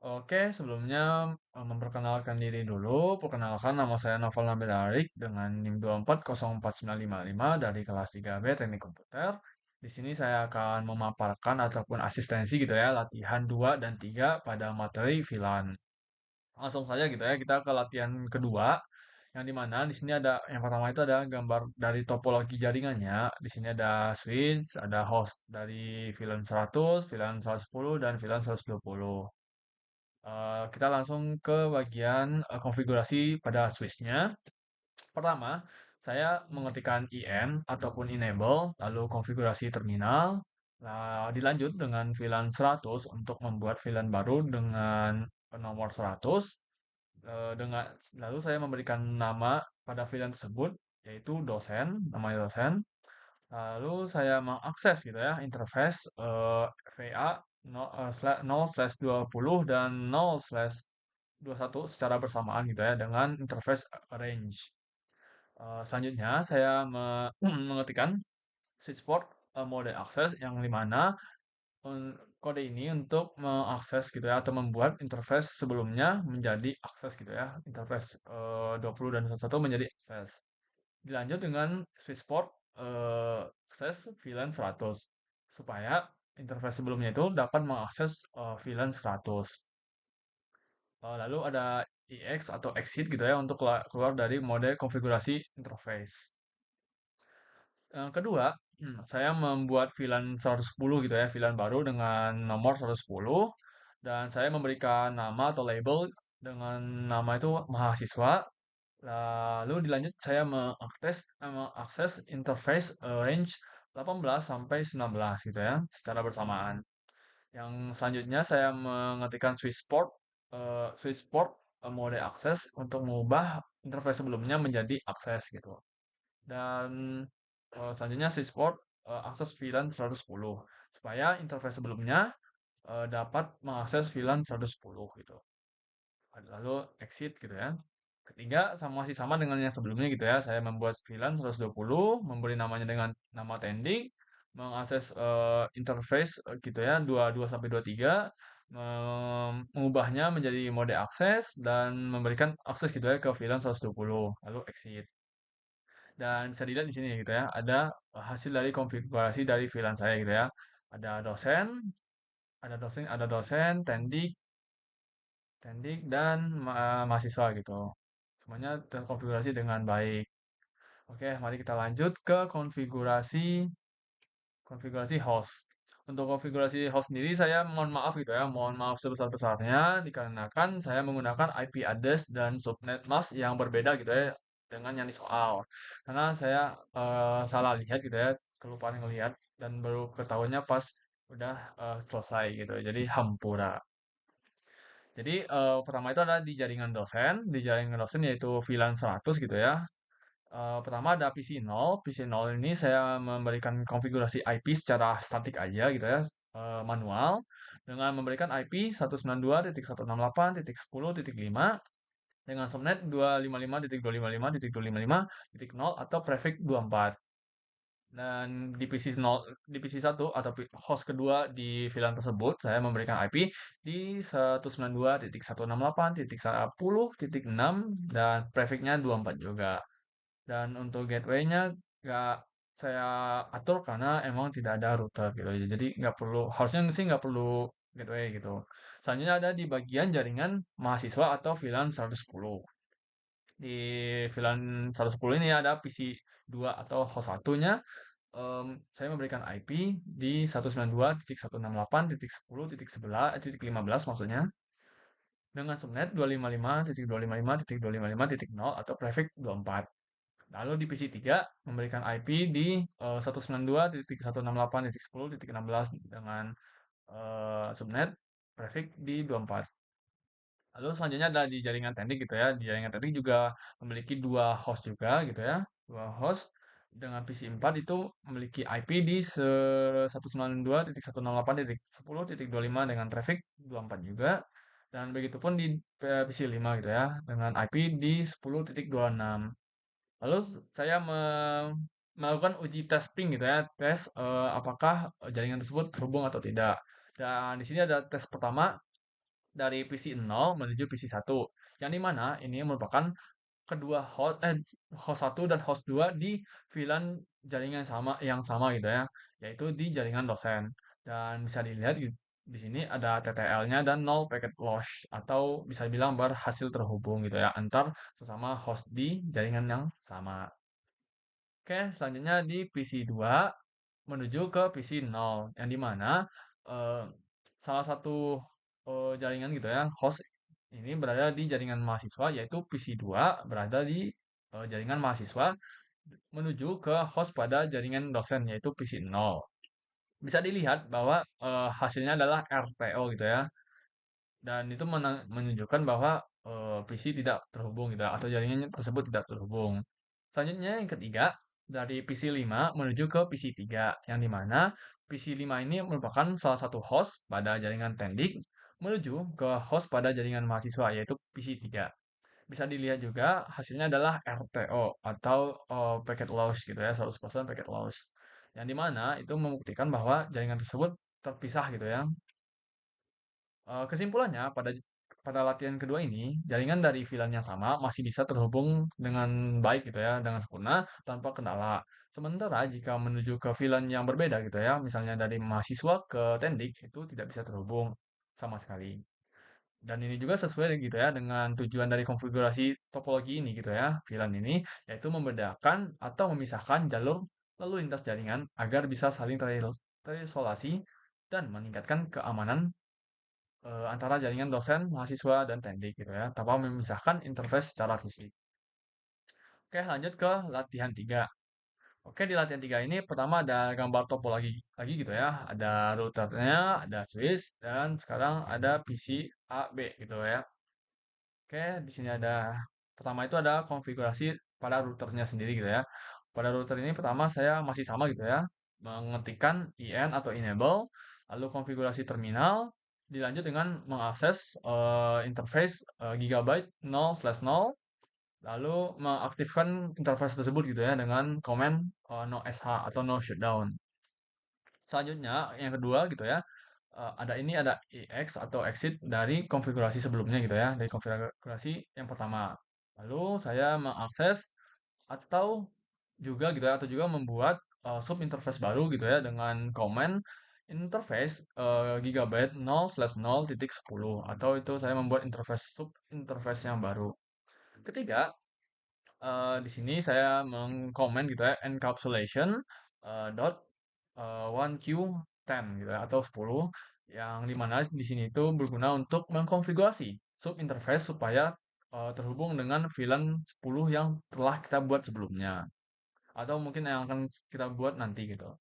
Oke, sebelumnya memperkenalkan diri dulu. Perkenalkan, nama saya Novel Nabil Arik dengan NIM 2404955 dari kelas 3B Teknik Komputer. Di sini saya akan memaparkan ataupun asistensi gitu ya, latihan 2 dan 3 pada materi VLAN. Langsung saja gitu ya, kita ke latihan kedua, yang dimana di sini ada yang pertama itu ada gambar dari topologi jaringannya. Di sini ada switch, ada host dari VLAN 100, VLAN 110, dan VLAN 120. Kita langsung ke bagian konfigurasi pada switch-nya. Pertama, saya mengetikkan IN ataupun enable, lalu konfigurasi terminal. Nah, dilanjut dengan VLAN 100 untuk membuat VLAN baru dengan nomor 100. Dengan lalu saya memberikan nama pada VLAN tersebut, yaitu dosen, namanya dosen. Lalu saya mengakses gitu ya interface VA 0/20 dan 0/21 secara bersamaan gitu ya dengan interface range. Selanjutnya saya mengetikkan switch port mode access yang dimana kode ini untuk mengakses gitu ya atau membuat interface sebelumnya menjadi akses gitu ya. Interface 20 dan 21 menjadi akses. Dilanjut dengan switch port akses VLAN 100 supaya interface sebelumnya itu dapat mengakses VLAN 100. Lalu ada EX atau exit gitu ya untuk keluar dari mode konfigurasi interface. Yang kedua, saya membuat VLAN 110 gitu ya, VLAN baru dengan nomor 110 dan saya memberikan nama atau label dengan nama itu mahasiswa. Lalu dilanjut saya mengakses interface range 18 sampai 19 gitu ya, secara bersamaan. Yang selanjutnya saya mengetikkan switch port mode akses untuk mengubah interface sebelumnya menjadi akses gitu. Dan selanjutnya switch port akses VLAN 110 supaya interface sebelumnya dapat mengakses VLAN 110 gitu. Lalu exit gitu ya. Ketiga masih sama dengan yang sebelumnya gitu ya. Saya membuat VLAN 120, memberi namanya dengan nama tending, mengakses interface gitu ya 22 sampai 23, mengubahnya menjadi mode akses dan memberikan akses gitu ya ke VLAN 120, lalu exit. Dan bisa dilihat di sini gitu ya, ada hasil dari konfigurasi dari VLAN saya gitu ya. Ada dosen, tendik, dan mahasiswa gitu. Semuanya terkonfigurasi dengan baik. Oke, mari kita lanjut ke konfigurasi konfigurasi host. Untuk konfigurasi host sendiri saya mohon maaf gitu ya, mohon maaf sebesar-besarnya dikarenakan saya menggunakan IP address dan subnet mask yang berbeda gitu ya dengan yang di soal. Karena saya salah lihat gitu ya, kelupaan ngelihat dan baru ketahuannya pas udah selesai gitu. Jadi hampura. Jadi pertama itu ada di jaringan dosen yaitu VLAN 100 gitu ya. Pertama ada PC0. PC0 ini saya memberikan konfigurasi IP secara statik aja gitu ya, manual dengan memberikan IP 192.168.10.5 dengan subnet 255.255.255.0 atau prefix 24. Dan di PC1 atau host kedua di VLAN tersebut saya memberikan IP di 192.168.10.6 dan prefixnya 24 juga. Dan untuk gateway-nya nggak saya atur karena emang tidak ada router gitu. Jadi nggak perlu, harusnya sih nggak perlu gateway gitu. Selanjutnya ada di bagian jaringan mahasiswa atau VLAN 110. Di VLAN 110 ini ada PC 2 atau host satunya. Saya memberikan IP di 192.168.10.11.15 maksudnya dengan subnet 255.255.255.0 atau prefix 24. Lalu di PC3 memberikan IP di 192.168.10.16 dengan subnet prefix di 24. Lalu selanjutnya ada di jaringan teknik gitu ya. Di jaringan teknik juga memiliki dua host juga gitu ya. Dua host dengan PC4 itu memiliki IP di 192.168.10.25 dengan traffic 24 juga. Dan begitupun di PC5 gitu ya dengan IP di 10.26. Lalu saya melakukan uji tes ping gitu ya, tes apakah jaringan tersebut terhubung atau tidak. Dan di sini ada tes pertama dari PC 0 menuju PC 1, yang di mana ini merupakan kedua host 1 dan host 2 di VLAN jaringan yang sama gitu ya, yaitu di jaringan dosen. Dan bisa dilihat di sini ada TTL-nya dan nol packet loss atau bisa dibilang berhasil terhubung gitu ya antar sesama host di jaringan yang sama. Oke, selanjutnya di PC 2 menuju ke PC 0 yang di mana eh, salah satu jaringan gitu ya, host ini berada di jaringan mahasiswa yaitu PC 2 berada di jaringan mahasiswa menuju ke host pada jaringan dosen yaitu PC 0. Bisa dilihat bahwa hasilnya adalah RTO gitu ya. Dan itu menunjukkan bahwa PC tidak terhubung gitu ya, atau jaringan tersebut tidak terhubung. Selanjutnya yang ketiga, dari PC 5 menuju ke PC 3, yang di mana PC 5 ini merupakan salah satu host pada jaringan Tendik menuju ke host pada jaringan mahasiswa yaitu PC 3. Bisa dilihat juga hasilnya adalah RTO atau packet loss gitu ya, 100% packet loss. Yang di mana itu membuktikan bahwa jaringan tersebut terpisah gitu ya. Kesimpulannya, pada latihan kedua ini, jaringan dari VLAN yang sama masih bisa terhubung dengan baik gitu ya, dengan sempurna tanpa kendala. Sementara jika menuju ke VLAN yang berbeda gitu ya, misalnya dari mahasiswa ke Tendik, itu tidak bisa terhubung sama sekali. Dan ini juga sesuai gitu ya dengan tujuan dari konfigurasi topologi ini gitu ya, VLAN ini, yaitu membedakan atau memisahkan jalur lalu lintas jaringan agar bisa saling terisolasi dan meningkatkan keamanan antara jaringan dosen, mahasiswa, dan tendik gitu ya, tanpa memisahkan interface secara fisik. Oke, lanjut ke latihan 3. Oke, di latihan 3 ini pertama ada gambar topologi lagi gitu ya. Ada routernya, ada switch, dan sekarang ada PC A, B gitu ya. Oke, di sini ada pertama itu ada konfigurasi pada routernya sendiri gitu ya. Pada router ini pertama saya masih sama gitu ya, mengetikkan IN atau enable, lalu konfigurasi terminal, dilanjut dengan mengakses interface gigabyte 0/0, lalu mengaktifkan interface tersebut gitu ya dengan command no sh atau no shutdown. Selanjutnya yang kedua gitu ya, ada EX atau exit dari konfigurasi sebelumnya gitu ya, dari konfigurasi yang pertama. Lalu saya mengakses atau atau juga membuat sub interface baru gitu ya dengan command interface gigabyte 0/0.10 atau itu saya membuat sub interface yang baru. Ketiga, di sini saya mengkomen gitu ya encapsulation dot 1Q10 gitu ya atau 10 yang dimana di sini itu berguna untuk mengkonfigurasi sub interface supaya terhubung dengan VLAN 10 yang telah kita buat sebelumnya atau mungkin yang akan kita buat nanti gitu.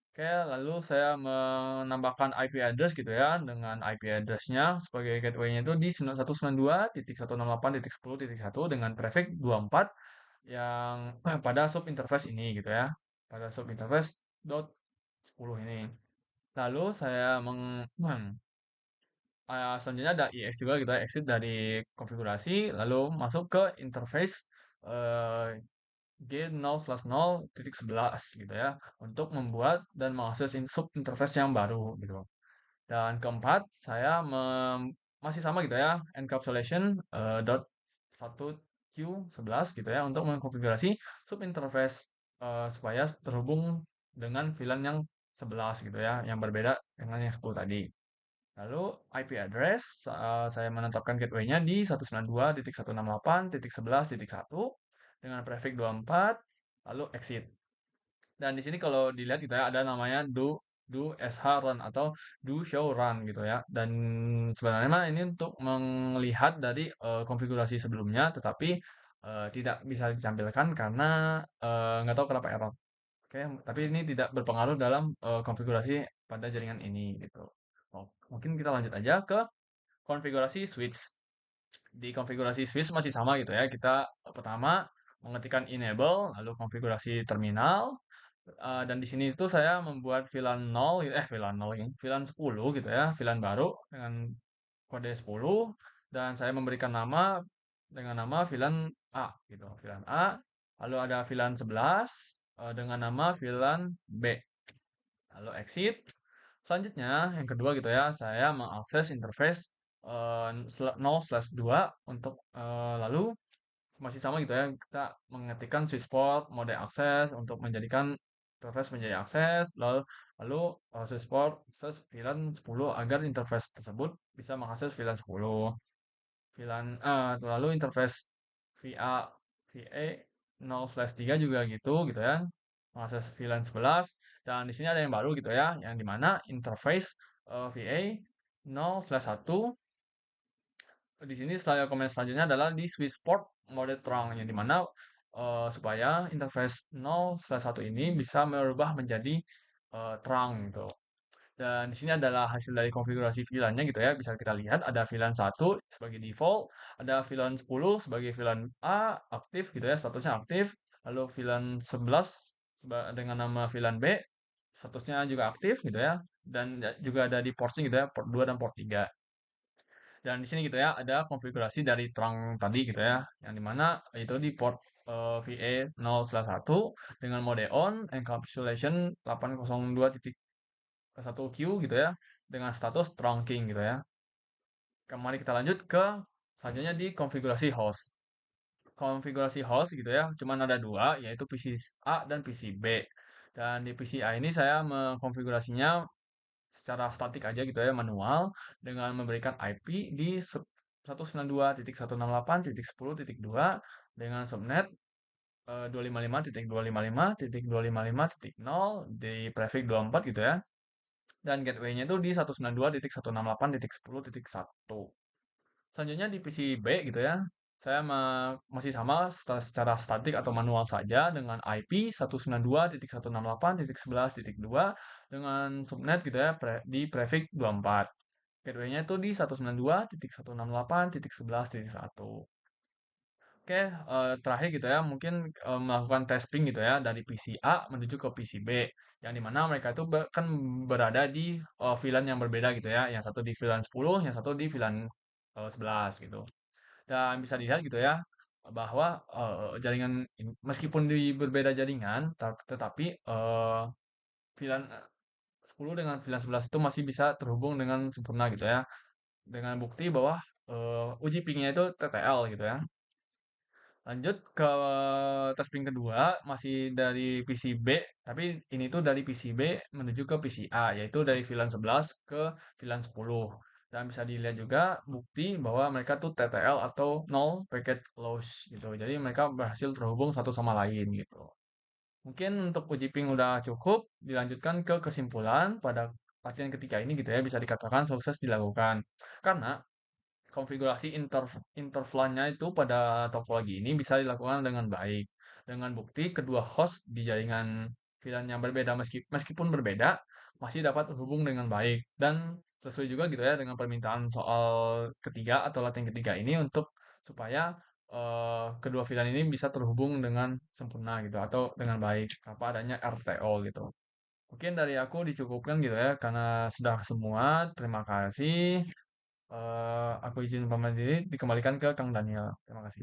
Oke, lalu saya menambahkan IP address gitu ya dengan IP address-nya sebagai gateway-nya itu di 9192.168.10.1 dengan prefix 24 yang pada sub interface ini gitu ya. Pada sub interface dot 10 ini. Lalu saya selanjutnya ada EX juga gitu ya, exit dari konfigurasi lalu masuk ke interface eh, G0/0.11 gitu ya untuk membuat dan mengakses sub interface yang baru gitu. Dan keempat, saya masih sama gitu ya, encapsulation dot 1Q11 gitu ya untuk mengkonfigurasi sub interface supaya terhubung dengan VLAN yang 11 gitu ya, yang berbeda dengan yang 10 tadi. Lalu IP address, saya menetapkan gateway-nya di 192.168.11.1 dengan prefix 24, lalu exit. Dan di sini kalau dilihat gitu ya, ada namanya do sh run atau do show run gitu ya. Dan sebenarnya mah ini untuk melihat dari konfigurasi sebelumnya, tetapi tidak bisa ditampilkan karena nggak tahu kenapa error. Oke, tapi ini tidak berpengaruh dalam konfigurasi pada jaringan ini gitu. Oh, mungkin kita lanjut aja ke konfigurasi switch. Di konfigurasi switch masih sama gitu ya. Kita pertama mengetikkan enable, lalu konfigurasi terminal, dan di sini itu saya membuat VLAN 0, VLAN 0 ini, VLAN 10 gitu ya, VLAN baru dengan kode 10 dan saya memberikan nama dengan nama VLAN A gitu, VLAN A. Lalu ada VLAN 11 dengan nama VLAN B. Lalu exit. Selanjutnya yang kedua gitu ya, saya mengakses interface 0/2 untuk lalu masih sama gitu ya, kita mengetikkan switchport mode akses untuk menjadikan interface menjadi akses, lalu lalu switchport VLAN 10 agar interface tersebut bisa mengakses VLAN 10. Lalu interface VA 0/3 juga gitu ya, mengakses VLAN 11, dan di sini ada yang baru gitu ya, yang di mana interface VA 0/1 di sini komen selanjutnya adalah di switchport mode terang, yang di mana supaya interface 0/1 ini bisa merubah menjadi terang gitu. Dan di sini adalah hasil dari konfigurasi VLAN-nya gitu ya. Bisa kita lihat ada VLAN 1 sebagai default, ada VLAN 10 sebagai VLAN A aktif gitu ya, statusnya aktif. Lalu VLAN 11 dengan nama VLAN B, statusnya juga aktif gitu ya. Dan juga ada di porting gitu ya, port 2 dan port 3. Dan di sini gitu ya, ada konfigurasi dari terang tadi gitu ya, yang dimana itu di port VA 0/1 dengan mode on, encapsulation 802.1Q gitu ya, dengan status trunking gitu ya. Kembali kita lanjut ke selanjutnya di konfigurasi host. Konfigurasi host gitu ya, cuman ada dua, yaitu PC A dan PC B. Dan di PC A ini saya mengkonfigurasinya secara statik aja gitu ya, manual, dengan memberikan IP di 192.168.10.2 dengan subnet 255.255.255.0 di prefix 24 gitu ya. Dan gateway-nya itu di 192.168.10.1. Selanjutnya di PC B gitu ya, saya masih sama secara statik atau manual saja dengan IP 192.168.11.2 dengan subnet gitu ya di prefix 24. Gateway-nya itu di 192.168.11.1. Oke, terakhir gitu ya, mungkin melakukan testing gitu ya dari PC A menuju ke PC B, yang dimana mereka itu kan berada di VLAN yang berbeda gitu ya, yang satu di VLAN 10, yang satu di VLAN 11 gitu. Dan bisa dilihat gitu ya, bahwa jaringan meskipun di berbeda jaringan, tetapi VLAN 10 dengan VLAN 11 itu masih bisa terhubung dengan sempurna gitu ya, dengan bukti bahwa uji pingnya itu TTL gitu ya. Lanjut ke tes ping kedua, masih dari PC B, tapi ini tuh dari PC B menuju ke PC A, yaitu dari VLAN 11 ke VLAN 10. Dan bisa dilihat juga bukti bahwa mereka tuh TTL atau null packet loss gitu. Jadi mereka berhasil terhubung satu sama lain gitu. Mungkin untuk uji ping udah cukup, dilanjutkan ke kesimpulan pada latihan ketiga ini gitu ya, bisa dikatakan sukses dilakukan. Karena konfigurasi intervalnya itu pada topologi ini bisa dilakukan dengan baik. Dengan bukti kedua host di jaringan VLAN yang berbeda meskipun berbeda masih dapat terhubung dengan baik dan sesuai juga gitu ya dengan permintaan soal ketiga atau latihan ketiga ini untuk supaya kedua VLAN ini bisa terhubung dengan sempurna gitu atau dengan baik tanpa adanya RTO gitu. Mungkin dari aku dicukupkan gitu ya karena sudah semua. Terima kasih. Aku izin pamit diri, dikembalikan ke Kang Daniel. Terima kasih.